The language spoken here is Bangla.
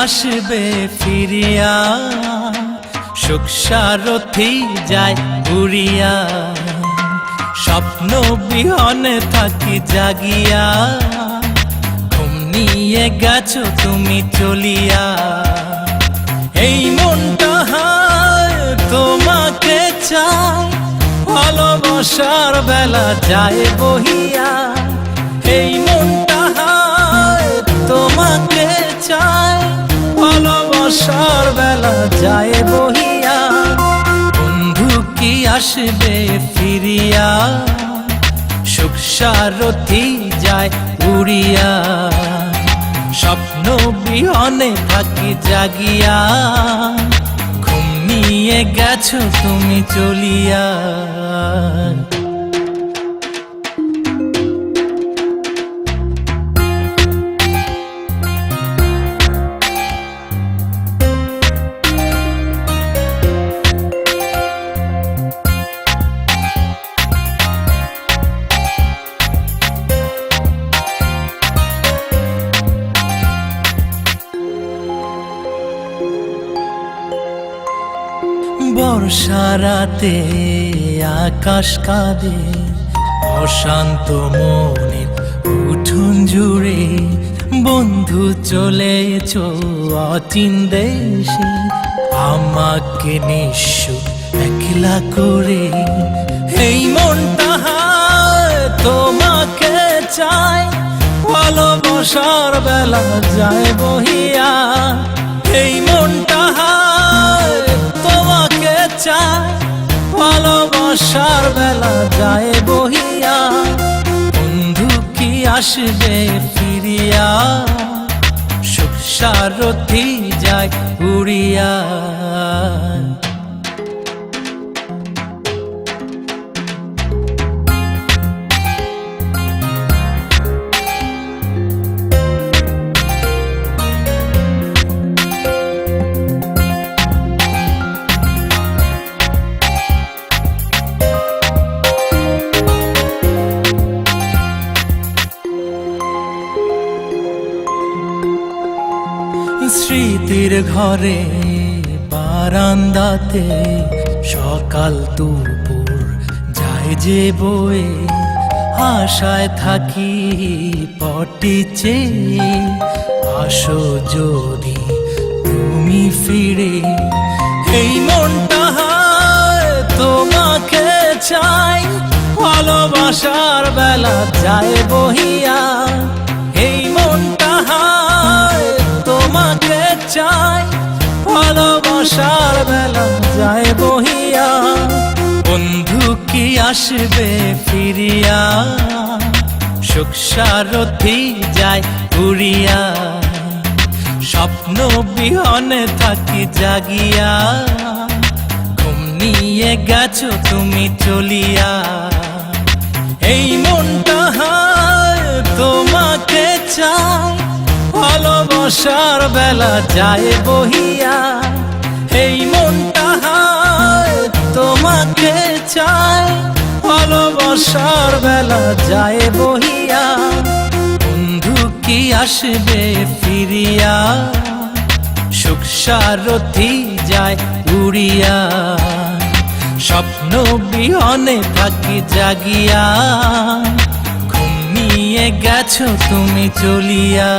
আসবে ফিরিয়া, সুখ সারথি যায় উড়িয়া। স্বপ্ন বিহনে থাকি জাগিয়া, ঘুম নিয়ে গেছো তুমি চলিয়া। এই মনটা হায় তোমাকে চায়, ভালোবাসার বেলা যায় বহিয়া। এই মনটা হায় তোমাকে চায়, ভালোবাসার বেলা যায় বহিয়া। বন্ধু কি আসবে ফিরিয়া, সুখ সারথি যায় উড়িয়া। স্বপ্ন বিহনে থাকি জাগিয়া, ঘুম নিয়ে গেছো তুমি চলিয়া। বর্ষা রাতে আকাশ কাঁদে, অশান্ত মনের উঠোন জুড়ে। বন্ধু চলেছ অচিন দেশে, আমাকে নিঃস্ব একলা করে। এই মনটা হায় তোমাকে চায়, ভালোবাসার বেলা যায় বহিয়া। এই মনটা হায় তোমাকে চায়, ভালোবাসার বেলা যায় বহিয়া। বন্ধু কি আসবে ফিরিয়া, সুখ সারথি যায় উড়িয়া। স্মৃতির ঘরে বারান্দাতে সকাল দুপুর যায় যে বয়ে। আশায় থাকি পটিছে, আসো যদি তুমি ফিরে। এই মনটা হায় তোমাকে চাই, ভালোবাসার বেলা যায় বহিয়া। এই মনটা হায় তোমাকে চাই, ভালোবাসার বেলা যায় বহিয়া। বন্ধু কি আসবে ফিরিয়া, সুখ সারথি যায় উড়িয়া। স্বপ্ন বিহনে থাকি জাগিয়া, ঘুম নিয়ে গেছো তুমি চলিয়া। এই মনটা হায় তোমাকে চাই, ভালোবাসার বেলা যায় বহিয়া। এই মনটা হায় তোমাকে চাই, ভালোবাসার বেলা যায় বহিয়া। বন্ধু কি আসবে ফিরিয়া, সুখ সারথি যায় উড়িয়া। স্বপ্ন বিহনে থাকি জাগিয়া, ঘুম নিয়ে গেছো তুমি চলিয়া।